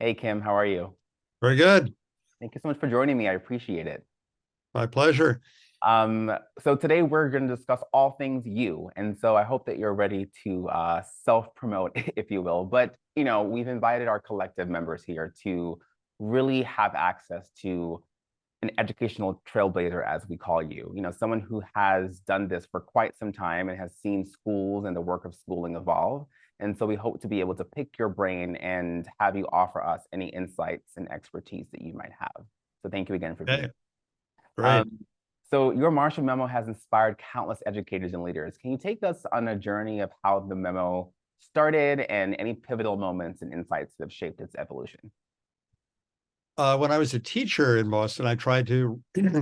Hey Kim, how are you? Very good. Thank you so much for joining me. I appreciate it. My pleasure. Um, so today we're going to discuss all things you, and so I hope that you're ready to self-promote, if you will. But we've invited our collective members here to really have access to an educational trailblazer, as we call you. Someone who has done this for quite some time and has seen schools and the work of schooling evolve. And so we hope to be able to pick your brain and have you offer us any insights and expertise that you might have. So thank you again for being Okay, here. great. So your Marshall Memo has inspired countless educators and leaders. Can you take us on a journey of how the memo started and any pivotal moments and insights that have shaped its evolution? When I was a teacher in Boston, I tried to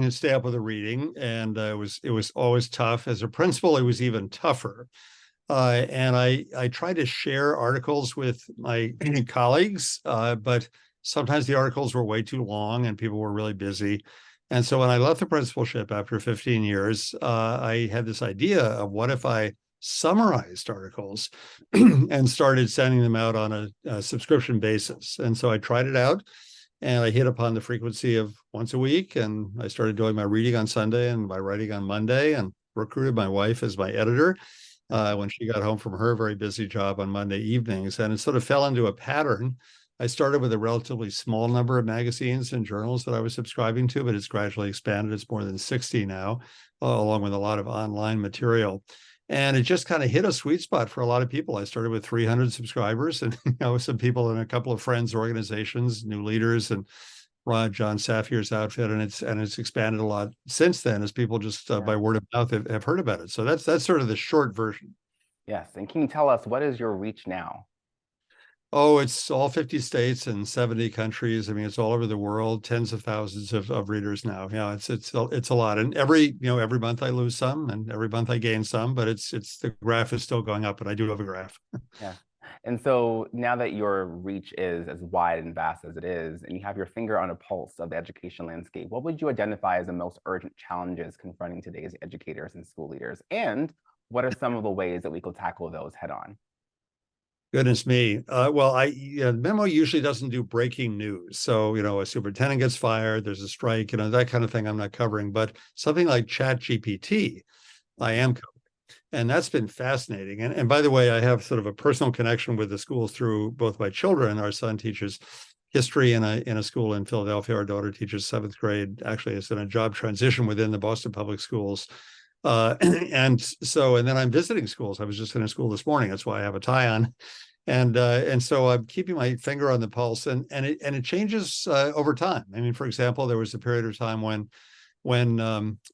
stay up with the reading, and it was always tough. As a principal, it was even tougher. And I tried to share articles with my colleagues, but sometimes the articles were way too long, and people were really busy. And so when I left the principalship after 15 years, I had this idea of what if I summarized articles and started sending them out on a subscription basis. And so I tried it out and I hit upon the frequency of once a week. And I started doing my reading on Sunday and my writing on Monday, and recruited my wife as my editor when she got home from her very busy job on Monday evenings. And it sort of fell into a pattern. I started with a relatively small number of magazines and journals that I was subscribing to, but it's gradually expanded. It's more than 60 now, along with a lot of online material. And it just kind of hit a sweet spot for a lot of people. I started with 300 subscribers, and some people in a couple of friends' organizations, new leaders, and John Safir's outfit, and it's expanded a lot since then as people just Yeah. by word of mouth have heard about it. So that's sort of the short version. Yes. And can you tell us what is your reach now? Oh, it's all 50 states and 70 countries. I mean, it's all over the world, tens of thousands of readers now. Yeah, it's a lot. And every month I lose some and every month I gain some, but it's the graph is still going up, and I do have a graph. Yeah. And so now that your reach is as wide and vast as it is, and you have your finger on a pulse of the education landscape, what would you identify as the most urgent challenges confronting today's educators and school leaders? And what are some of the ways that we could tackle those head on? Goodness me. Well, memo usually doesn't do breaking news. So, a superintendent gets fired, there's a strike, that kind of thing I'm not covering. But something like Chat GPT, I am covering. And that's been fascinating. And by the way, I have sort of a personal connection with the schools through both my children. Our son teaches history in a school in Philadelphia. Our daughter teaches seventh grade. Actually, it's in a job transition within the Boston Public Schools. And then I'm visiting schools. I was just in a school this morning. That's why I have a tie on. And so I'm keeping my finger on the pulse, and it changes over time. I mean, for example, there was a period of time when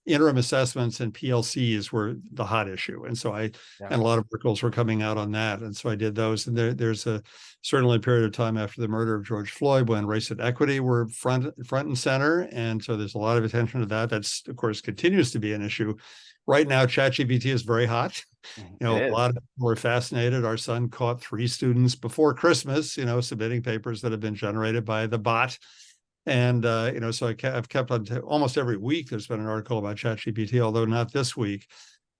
interim assessments and PLCs were the hot issue, and so Yeah. and a lot of articles were coming out on that, and so I did those. And there's certainly a period of time after the murder of George Floyd when race and equity were front and center, and so there's a lot of attention to that. That's of course continues to be an issue. Right now, ChatGPT is very hot. It A is. lot of people are fascinated. Our son caught 3 students before Christmas, submitting papers that have been generated by the bot. And, so I've kept on almost every week. There's been an article about ChatGPT, although not this week.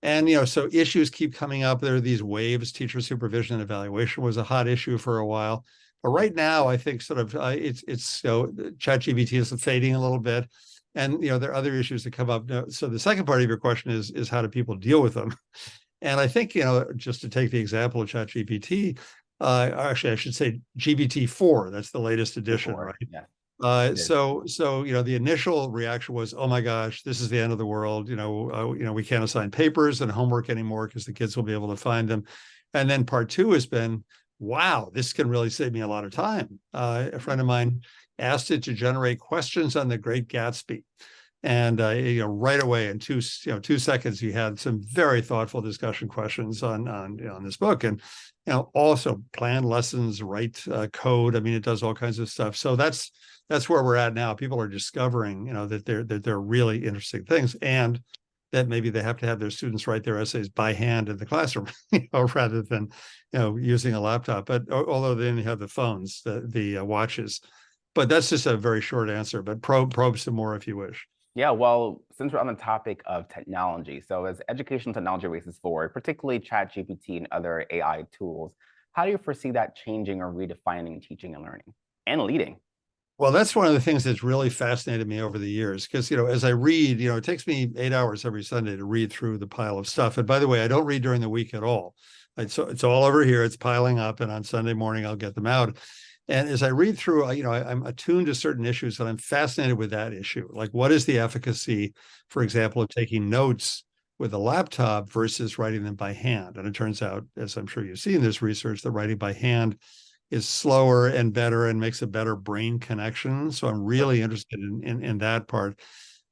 And, so issues keep coming up. There are these waves. Teacher supervision and evaluation was a hot issue for a while. But right now, I think sort of it's ChatGPT is fading a little bit. And, there are other issues that come up. So the second part of your question is how do people deal with them? And I think, just to take the example of ChatGPT, actually, I should say GPT-4. That's the latest edition, Before. right? Yeah, Uh, it is. so, so the initial reaction was, "Oh my gosh, this is the end of the world." We can't assign papers and homework anymore because the kids will be able to find them. And then part two has been, "Wow, this can really save me a lot of time." A friend of mine asked it to generate questions on the Great Gatsby, and right away in 2 seconds, he had some very thoughtful discussion questions on this book, and also plan lessons, write code. I mean, it does all kinds of stuff. So that's where we're at now. People are discovering, that they're really interesting things, and that maybe they have to have their students write their essays by hand in the classroom, rather than, using a laptop. But although then you have the phones, the watches. But that's just a very short answer. But probe some more if you wish. Yeah, well, since we're on the topic of technology, so as educational technology races forward, particularly ChatGPT and other AI tools, how do you foresee that changing or redefining teaching and learning? and leading. Well, that's one of the things that's really fascinated me over the years because, as I read, it takes me 8 hours every Sunday to read through the pile of stuff. And by the way, I don't read during the week at all. It's all over here. It's piling up. And on Sunday morning, I'll get them out. And as I read through, I'm attuned to certain issues and I'm fascinated with that issue. Like, what is the efficacy, for example, of taking notes with a laptop versus writing them by hand? And it turns out, as I'm sure you've seen this research, that writing by hand is slower and better and makes a better brain connection. So I'm really interested in that part.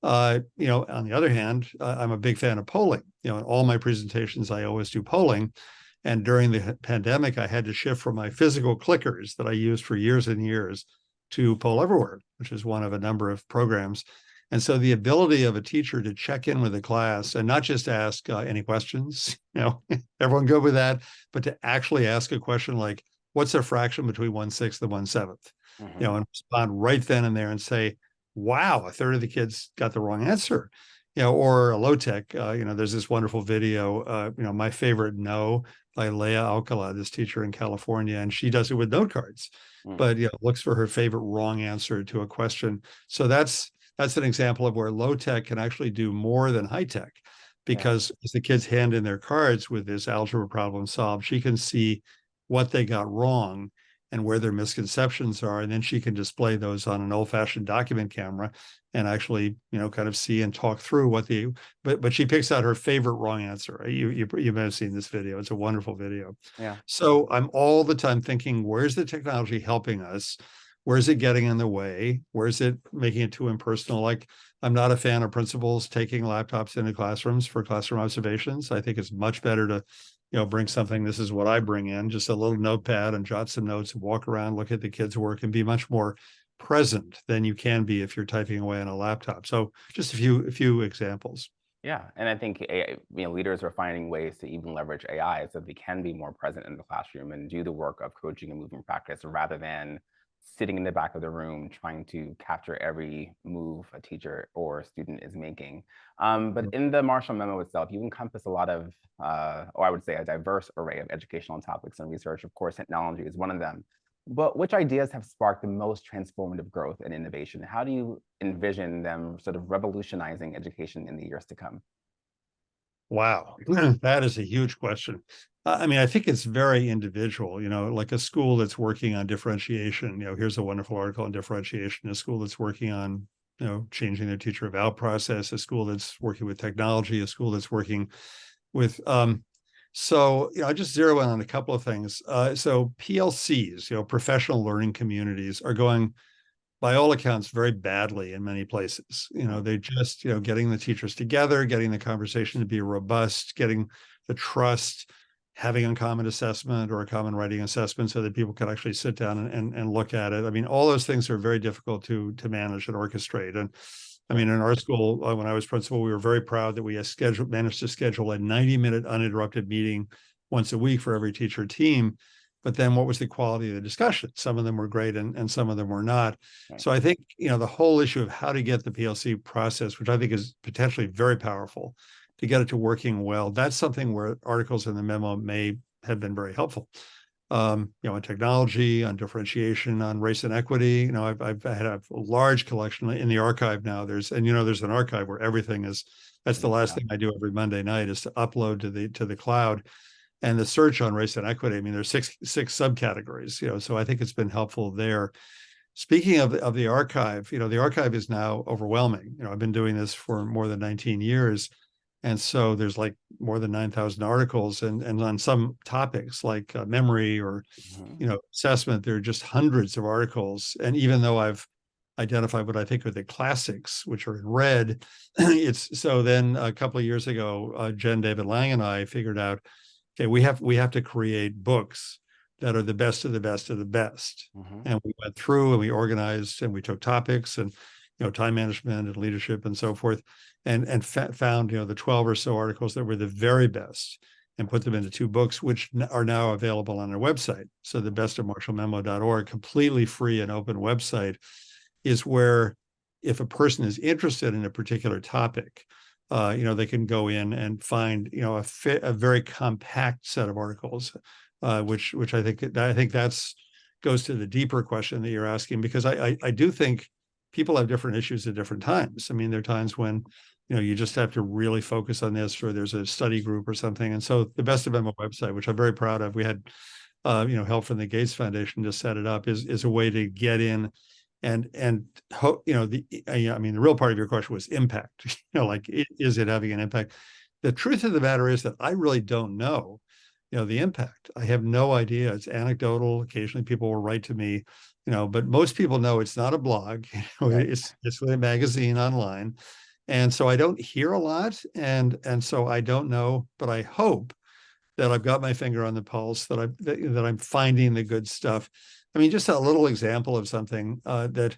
On the other hand, I'm a big fan of polling. In all my presentations, I always do polling. And during the pandemic, I had to shift from my physical clickers that I used for years and years to Poll Everywhere, which is one of a number of programs. And so the ability of a teacher to check in with the class and not just ask any questions, everyone good with that, but to actually ask a question like, what's a fraction between 1/6 and 1/7? And respond right then and there and say, wow, a third of the kids got the wrong answer. Or a low tech, there's this wonderful video, my favorite no by Leah Alcala, this teacher in California, and she does it with note cards, but looks for her favorite wrong answer to a question. So that's an example of where low tech can actually do more than high tech, because as the kids hand in their cards with this algebra problem solved, she can see what they got wrong and where their misconceptions are. And then she can display those on an old-fashioned document camera and actually, kind of see and talk through but she picks out her favorite wrong answer. You may have seen this video. It's a wonderful video. Yeah. So I'm all the time thinking, where's the technology helping us? Where's it getting in the way? Where's it making it too impersonal? Like, I'm not a fan of principals taking laptops into classrooms for classroom observations. I think it's much better to bring something. This is what I bring in, just a little notepad, and jot some notes and walk around, look at the kids' work, and be much more present than you can be if you're typing away on a laptop. So just a few examples. Yeah, and I think leaders are finding ways to even leverage AI so they can be more present in the classroom and do the work of coaching and movement practice rather than sitting in the back of the room trying to capture every move a teacher or student is making. But in the Marshall Memo itself, you encompass a lot of, or I would say a diverse array of educational topics and research. Of course, technology is one of them. But which ideas have sparked the most transformative growth and innovation? How do you envision them sort of revolutionizing education in the years to come? Wow, that is a huge question. I think it's very individual, like a school that's working on differentiation. Here's a wonderful article on differentiation. A school that's working on, changing their teacher eval process, a school that's working with technology, a school that's working with, I just zero in on a couple of things. So PLCs, professional learning communities, are going, by all accounts, very badly in many places. They just, getting the teachers together, getting the conversation to be robust, getting the trust, having a common assessment or a common writing assessment so that people can actually sit down and look at it. I mean, all those things are very difficult to manage and orchestrate. And in our school, when I was principal, we were very proud that we managed to schedule a 90-minute uninterrupted meeting once a week for every teacher team. But then what was the quality of the discussion? Some of them were great and some of them were not. Right. So I think, the whole issue of how to get the PLC process, which I think is potentially very powerful, to get it to working well, that's something where articles in the memo may have been very helpful. On technology, on differentiation, on race and equity. I've had a large collection in the archive now. There's an archive where everything is. That's the last thing I do every Monday night, is to upload to the cloud. And the search on race and equity, there's six subcategories, so I think it's been helpful there. Speaking of the archive, the archive is now overwhelming. I've been doing this for more than 19 years. And so there's like more than 9,000 articles, and on some topics like memory or, assessment, there are just hundreds of articles. And even though I've identified what I think are the classics, which are in red, then a couple of years ago, Jen, David Lang, and I figured out, okay, we have to create books that are the best of the best of the best. And we went through and we organized and we took topics and, time management and leadership and so forth, and found, the 12 or so articles that were the very best and put them into 2 books, which are now available on our website. So the bestofmarshallmemo.org, completely free and open website, is where, if a person is interested in a particular topic, they can go in and find, a very compact set of articles, which I think that's goes to the deeper question that you're asking, because I do think people have different issues at different times. I mean, there are times when, you just have to really focus on this, or there's a study group or something. And so the Best of Memo website, which I'm very proud of, we had, help from the Gates Foundation to set it up, is a way to get in and I mean, the real part of your question was impact. Like, is it having an impact? The truth of the matter is that I really don't know, the impact. I have no idea. It's anecdotal. Occasionally people will write to me, but most people know it's not a blog. Right. It's a magazine online. And so I don't hear a lot. And so I don't know, but I hope that I've got my finger on the pulse, that I'm finding the good stuff. I mean, just a little example of something that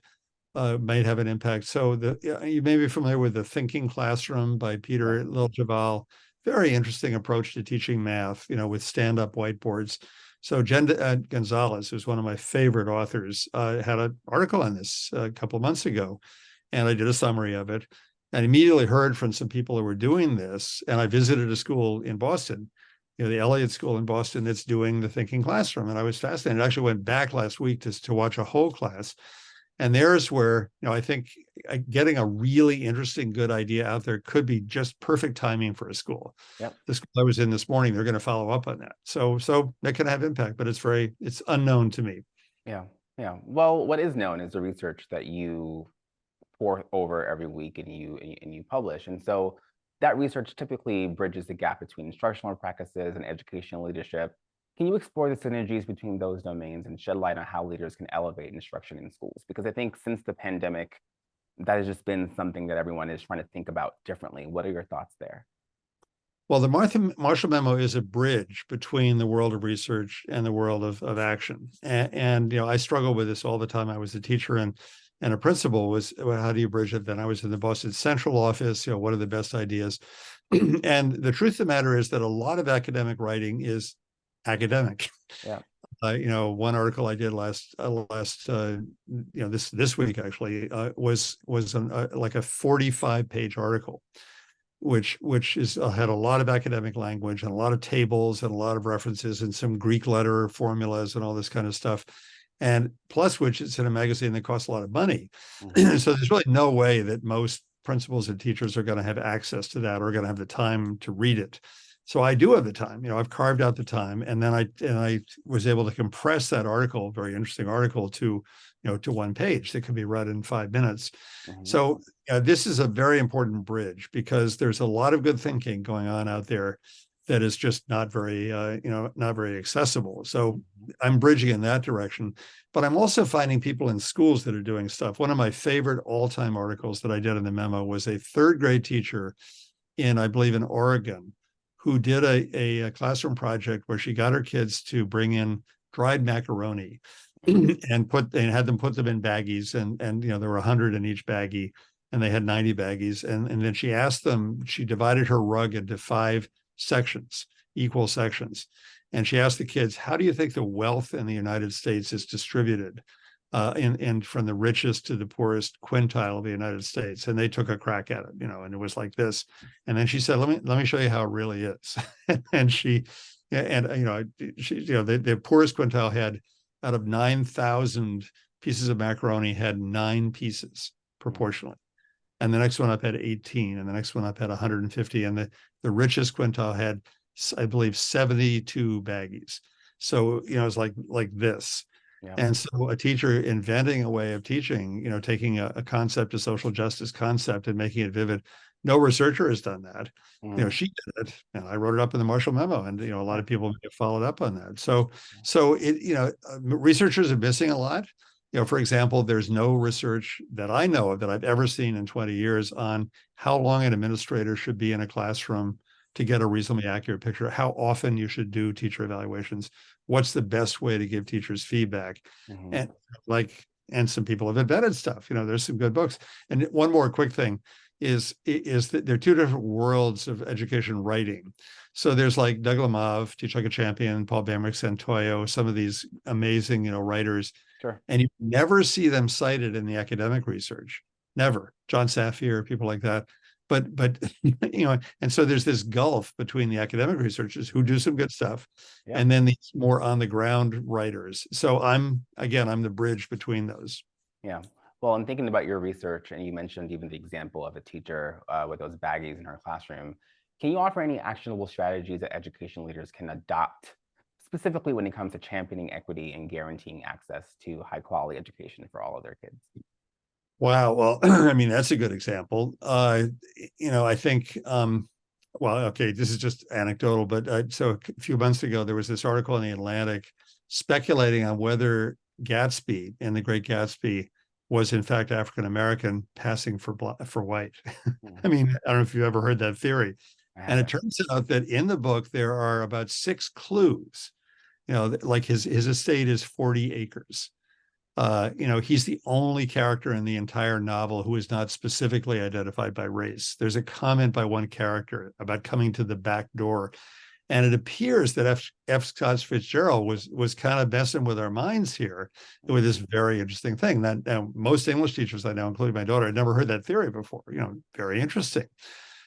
might have an impact. So you may be familiar with The Thinking Classroom by Yeah. Peter Liljeval. Very interesting approach to teaching math, with stand-up whiteboards. So Jen Gonzalez, who's one of my favorite authors, had an article on this a couple of months ago, and I did a summary of it. And immediately heard from some people who were doing this. And I visited a school in Boston, the Elliott School in Boston, that's doing the Thinking Classroom. And I was fascinated. I actually went back last week to watch a whole class. And there's where, I think getting a really interesting, good idea out there could be just perfect timing for a school. Yep. The school I was in this morning, they're going to follow up on that. So that can have impact, but it's unknown to me. Yeah. Yeah. Well, what is known is the research that you pour over every week and you publish. And so that research typically bridges the gap between instructional practices and educational leadership. Can you explore the synergies between those domains and shed light on how leaders can elevate instruction in schools? Because I think since the pandemic, that has just been something that everyone is trying to think about differently. What are your thoughts there? Well, the Marshall Memo is a bridge between the world of research and the world of action. And I struggle with this all the time. I was a teacher and a principal. Was, well, how do you bridge it? Then I was in the Boston Central office. What are the best ideas? And the truth of the matter is that a lot of academic writing is academic. Yeah. One article I did this week actually was like a 45-page article, which is had a lot of academic language and a lot of tables and a lot of references and some Greek letter formulas and all this kind of stuff. And plus, which it's in a magazine that costs a lot of money. Mm-hmm. So there's really no way that most principals and teachers are going to have access to that or going to have the time to read it. So I do have the time. I've carved out the time, and then I was able to compress that article, very interesting article, to one page that can be read in 5 minutes. Mm-hmm. So this is a very important bridge, because there's a lot of good thinking going on out there that is just not very not very accessible. So I'm bridging in that direction, but I'm also finding people in schools that are doing stuff. One of my favorite all-time articles that I did in the memo was a third grade teacher I believe in Oregon, who did a classroom project where she got her kids to bring in dried macaroni and had them put them in baggies, and there were 100 in each baggie, and they had 90 baggies, and then she divided her rug into 5 sections, equal sections, and she asked the kids, how do you think the wealth in the United States is distributed from the richest to the poorest quintile of the United States? And they took a crack at it, and it was like this. And then she said, let me show you how it really is. And the poorest quintile had, out of 9,000 pieces of macaroni, had 9 pieces proportionally. And the next one up had 18, and the next one up had 150. And the richest quintile had, I believe, 72 baggies. So, it's like this. Yeah. And so a teacher inventing a way of teaching, taking a concept, a social justice concept, and making it vivid. No researcher has done that. She did it, and I wrote it up in the Marshall Memo, and a lot of people have followed up on that. So researchers are missing a lot. For example, there's no research that I know of that I've ever seen in 20 years on how long an administrator should be in a classroom to get a reasonably accurate picture, how often you should do teacher evaluations, what's the best way to give teachers feedback. Mm-hmm. And some people have invented stuff. There's some good books. And one more quick thing is that there are 2 different worlds of education writing. So there's like Doug Lemov, Teach Like a Champion, Paul Bamrick Santoyo, some of these amazing, writers. Sure. And you never see them cited in the academic research. Never. John Safier, people like that. but and so there's this gulf between the academic researchers who do some good stuff, Yeah. and then these more on the ground writers. So I'm the bridge between those. Yeah. Well, I'm thinking about your research, and you mentioned even the example of a teacher with those baggies in her classroom. Can you offer any actionable strategies that education leaders can adopt, specifically when it comes to championing equity and guaranteeing access to high quality education for all of their kids? Wow. Well, I mean, that's a good example. I think, well, okay, this is just anecdotal, but so a few months ago, there was this article in the Atlantic speculating on whether Gatsby in The Great Gatsby was in fact African American passing for white. Hmm. I mean, I don't know if you ever heard that theory. I And it haven't. turns out that in the book there are about 6 clues. Like his estate is 40 acres. He's the only character in the entire novel who is not specifically identified by race. There's a comment by one character about coming to the back door, and it appears that F. Scott Fitzgerald was kind of messing with our minds here with this very interesting thing. That now, most English teachers I know, including my daughter, had never heard that theory before. Very interesting.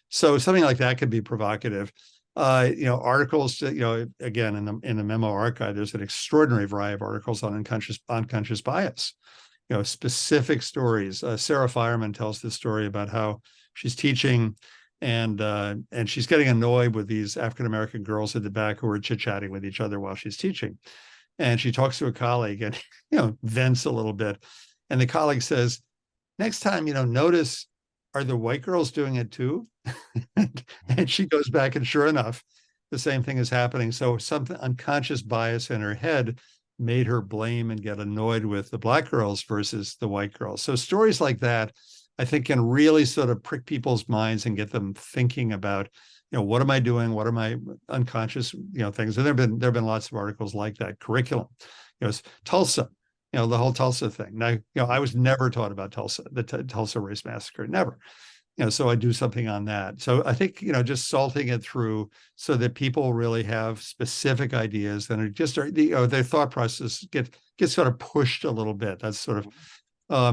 So something like that could be provocative. Articles, again, in the memo archive, there's an extraordinary variety of articles on unconscious bias, specific stories. Sarah Fireman tells this story about how she's teaching and she's getting annoyed with these African American girls at the back who are chit-chatting with each other while she's teaching. And she talks to a colleague and, vents a little bit. And the colleague says, next time, notice, are the white girls doing it too? And she goes back, and sure enough, the same thing is happening. So something unconscious bias in her head made her blame and get annoyed with the black girls versus the white girls. So stories like that, I think, can really sort of prick people's minds and get them thinking about, what am I doing? What are my unconscious, things? And there've been lots of articles like that. Curriculum, Tulsa, the whole Tulsa thing. Now, I was never taught about Tulsa, the Tulsa race massacre, never. So I do something on that. So I think, just salting it through so that people really have specific ideas and it just are, their thought process gets sort of pushed a little bit. That's sort of,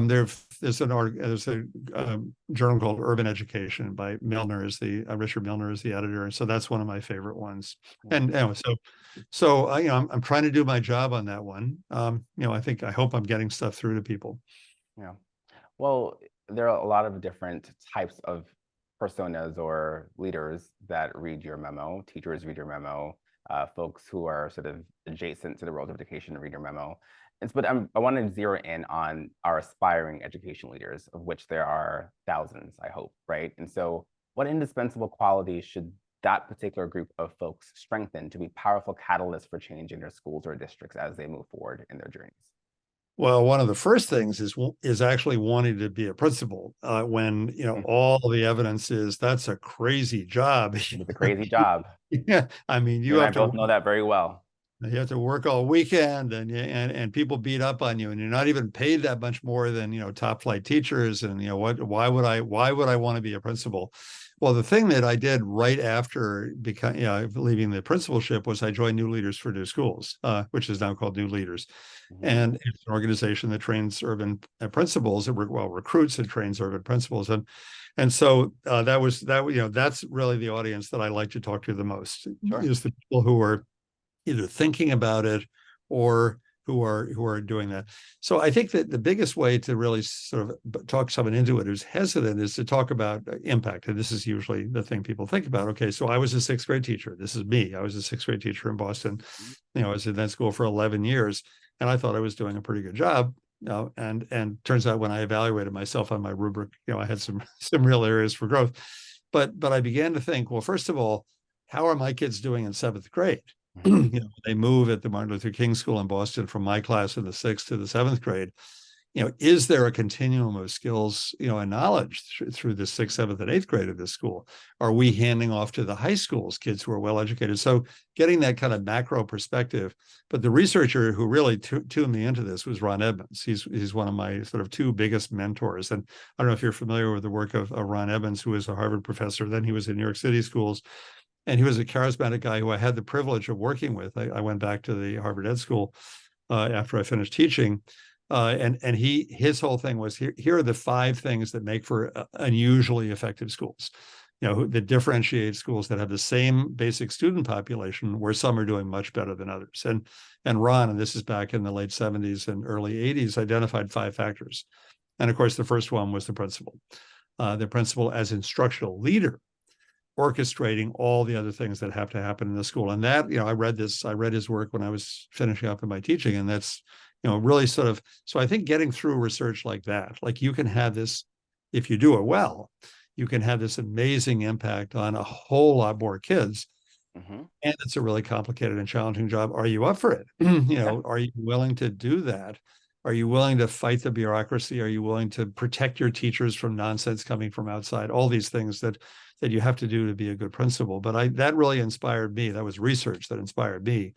there's a journal called Urban Education by Milner Richard Milner is the editor. And so that's one of my favorite ones. And anyway, so I'm trying to do my job on that one. I hope I'm getting stuff through to people. Yeah. Well, there are a lot of different types of personas or leaders that read your memo. Teachers read your memo. Folks who are sort of adjacent to the world of education read your memo. But I want to zero in on our aspiring education leaders, of which there are thousands, I hope, right? And so what indispensable qualities should that particular group of folks strengthen to be powerful catalysts for change in their schools or districts as they move forward in their journeys? Well, one of the first things is actually wanting to be a principal when all the evidence is that's a crazy job. It's a crazy job. Yeah, I mean, You and I both know that very well. you have to work all weekend, and people beat up on you, and you're not even paid that much more than top flight teachers. And why would I want to be a principal? Well, the thing that I did right after leaving the principalship was I joined New Leaders for New Schools, which is now called New Leaders. Mm-hmm. And it's an organization that trains urban principals, recruits and trains urban principals. And so that's really the audience that I like to talk to the most. Sure. Is the people who are either thinking about it or who are doing that. So I think that the biggest way to really sort of talk someone into it who's hesitant is to talk about impact. And this is usually the thing people think about. Okay, so I was a sixth grade teacher. This is me. I was a sixth grade teacher in Boston. I was in that school for 11 years, and I thought I was doing a pretty good job. And turns out when I evaluated myself on my rubric, I had some real areas for growth. But I began to think, well, first of all, how are my kids doing in seventh grade? They move at the Martin Luther King School in Boston from my class in the sixth to the seventh grade. Is there a continuum of skills, and knowledge through the sixth, seventh, and eighth grade of this school? Are we handing off to the high schools kids who are well educated? So getting that kind of macro perspective. But the researcher who really tuned me into this was Ron Edmonds. He's one of my sort of two biggest mentors. And I don't know if you're familiar with the work of Ron Edmonds, who is a Harvard professor. Then he was in New York City schools. And he was a charismatic guy who I had the privilege of working with. I went back to the Harvard Ed School after I finished teaching. And his whole thing was here are the 5 things that make for unusually effective schools, that differentiate schools that have the same basic student population where some are doing much better than others. And Ron, and this is back in the late 70s and early 80s, identified 5 factors. And of course, the first one was the principal. The principal as instructional leader, orchestrating all the other things that have to happen in the school. And that, I read his work when I was finishing up in my teaching, and that's, really sort of, so I think getting through research like that, like you can have this, if you do it well, you can have this amazing impact on a whole lot more kids. Hmm. And it's a really complicated and challenging job. Are you up for it? Yeah. Are you willing to do that? Are you willing to fight the bureaucracy? Are you willing to protect your teachers from nonsense coming from outside? All these things that you have to do to be a good principal. But that really inspired me. That was research that inspired me.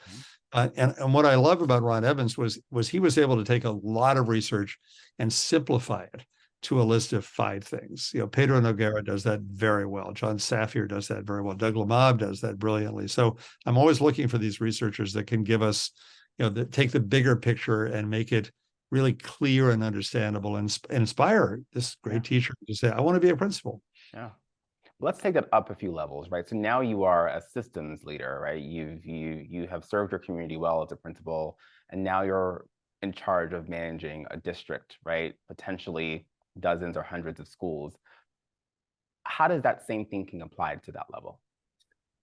Mhm. And what I love about Ron Evans was he was able to take a lot of research and simplify it to a list of 5 things. Pedro Noguera does that very well. John Safier does that very well. Doug Lamab does that brilliantly. So I'm always looking for these researchers that can give us, that take the bigger picture and make it really clear and understandable, and inspire this Yeah. great teacher to say, I want to be a principal. Yeah. Let's take it up a few levels, right? So now you are a systems leader, right? You have served your community well as a principal, and now you're in charge of managing a district, right? Potentially dozens or hundreds of schools. How does that same thinking apply to that level?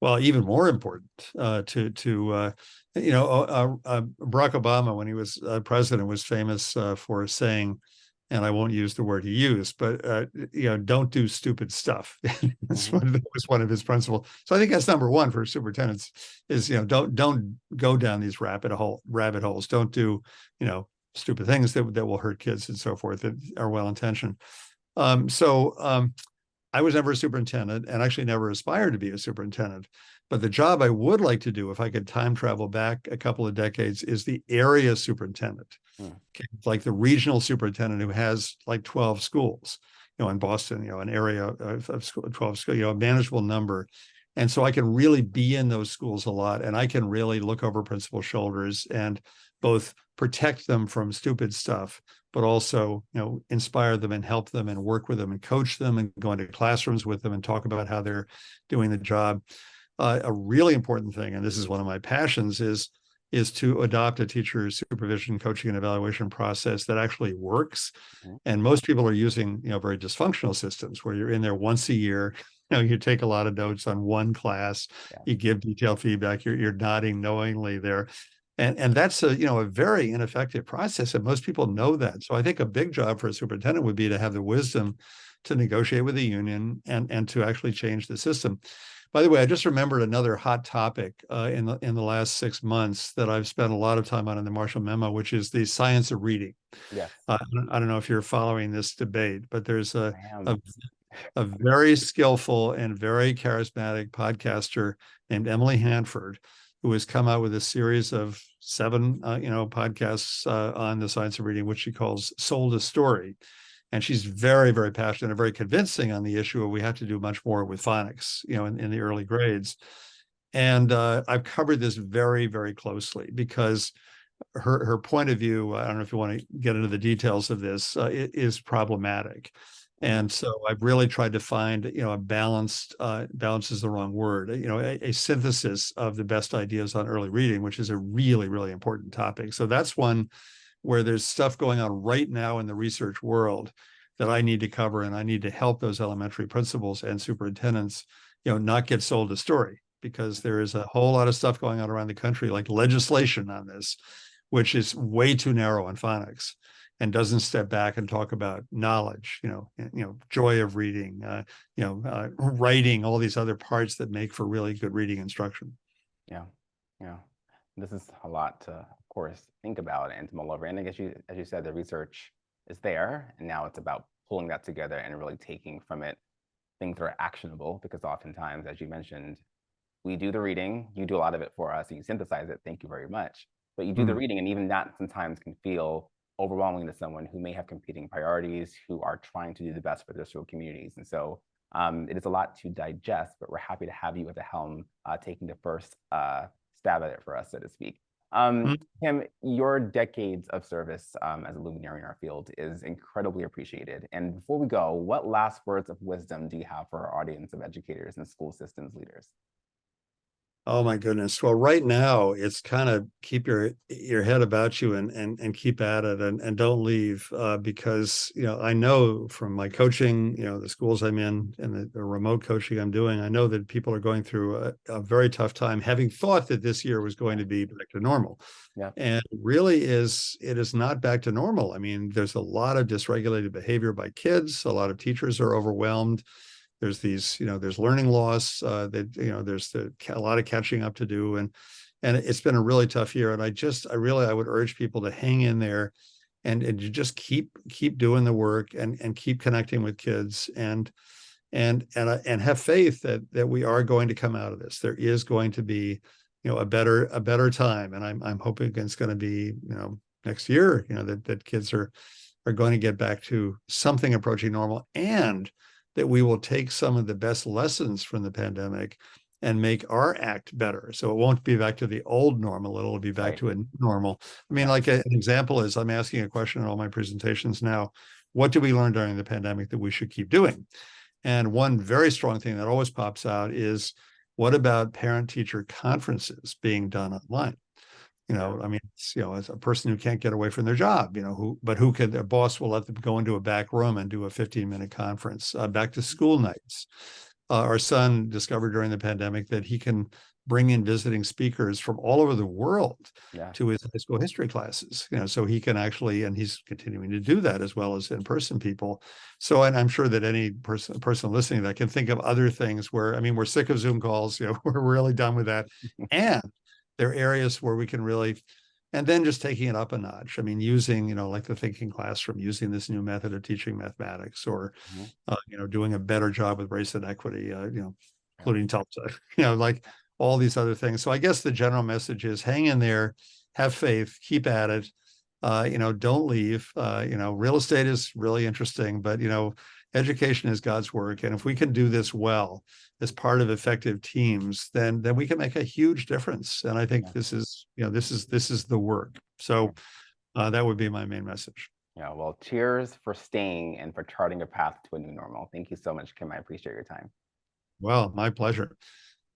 Well, even more important, Barack Obama, when he was president, was famous for saying, and I won't use the word he used, but don't do stupid stuff. Hmm. That was one of his principles. So I think that's number one for superintendents is, don't go down these rabbit holes. Don't do, stupid things that will hurt kids and so forth that are well intentioned. I was never a superintendent and actually never aspired to be a superintendent. But the job I would like to do, if I could time travel back a couple of decades, is the area superintendent, Mm. like the regional superintendent who has like 12 schools, in Boston, an area of 12 schools, a manageable number. And so I can really be in those schools a lot, and I can really look over principal shoulders and both protect them from stupid stuff, but also, inspire them and help them and work with them and coach them and go into classrooms with them and talk about how they're doing the job. A really important thing, and this is one of my passions, is to adopt a teacher supervision, coaching, and evaluation process that actually works. Mhm. And most people are using, very dysfunctional systems where you're in there once a year. You take a lot of notes on one class, Yeah. you give detailed feedback, you're nodding knowingly there. And that's a very ineffective process, and most people know that. So I think a big job for a superintendent would be to have the wisdom to negotiate with the union and to actually change the system. By the way, I just remembered another hot topic in the last 6 months that I've spent a lot of time on in the Marshall Memo, which is the science of reading. Yes, I don't know if you're following this debate, but there's I a, am. a very skillful and very charismatic podcaster named Emily Hanford, who has come out with a series of 7, podcasts on the science of reading, which she calls Sold a Story. And she's very, very passionate and very convincing on the issue of we have to do much more with phonics, in the early grades. And I've covered this very, very closely because her point of view, I don't know if you want to get into the details of this, is problematic. Mhm. And so I've really tried to find, a balanced, balance is the wrong word, a synthesis of the best ideas on early reading, which is a really, really important topic. So that's one where there's stuff going on right now in the research world that I need to cover, and I need to help those elementary principals and superintendents, not get sold a story, because there is a whole lot of stuff going on around the country, like legislation on this, which is way too narrow on phonics and doesn't step back and talk about knowledge, joy of reading, writing, all these other parts that make for really good reading instruction. Yeah, yeah. This is a lot to, of course, think about and to mull over. And I guess as you said, the research is there, and now it's about pulling that together and really taking from it things that are actionable. Because oftentimes, as you mentioned, we do the reading, you do a lot of it for us, and you synthesize it. Thank you very much. But you do the Mm. reading, and even that sometimes can feel overwhelming to someone who may have competing priorities, who are trying to do the best for their school communities. And so it is a lot to digest, but we're happy to have you at the helm, taking the first stab at it for us, so to speak. Um, Mm. Kim, your decades of service as a luminary in our field is incredibly appreciated. And before we go, what last words of wisdom do you have for our audience of educators and school systems leaders? Oh my goodness. Well, right now it's kind of keep your head about you and keep at it and don't leave because I know from my coaching, the schools I'm in and the remote coaching I'm doing, I know that people are going through a very tough time, having thought that this year was going Yeah, to be back to normal. yeah, And really it is not back to normal. I mean, there's a lot of dysregulated behavior by kids. A lot of teachers are overwhelmed. There's there's learning loss, that there's a lot of catching up to do, and it's been a really tough year. And I would urge people to hang in there, and you just keep doing the work and keep connecting with kids and have faith that we are going to come out of this. There is going to be a better time, and I'm hoping it's going to be next year, that kids are going to get back to something approaching normal, and that we will take some of the best lessons from the pandemic and make our act better. So it won't be back to the old normal. It'll be back right. to a normal. I mean, Yeah, like an example is I'm asking a question in all my presentations now. What did we learn during the pandemic that we should keep doing? And one very strong thing that always pops out is what about parent teacher conferences being done online? yeah, I mean, as a person who can't get away from their job, who could, their boss will let them go into a back room and do a 15-minute conference, back to school nights. Our son discovered during the pandemic that he can bring in visiting speakers from all over the world yeah, to his high school history classes, so he can actually, and he's continuing to do that as well as in-person people. So, and I'm sure that any person listening that can think of other things where, I mean, we're sick of Zoom calls, we're really done with that. And there are areas where we can really, and then just taking it up a notch. I mean, using, like the thinking classroom, using this new method of teaching mathematics, or, mhm, doing a better job with race and equity, yeah, including Tulsa, like all these other things. So I guess the general message is hang in there, have faith, keep at it. Don't leave. Real estate is really interesting, but education is God's work. And if we can do this well as part of effective teams, then we can make a huge difference. And I think yeah, this is the work. yeah. So that would be my main message. Yeah, well, cheers for staying and for charting a path to a new normal. Thank you so much, Kim. I appreciate your time. Well, my pleasure.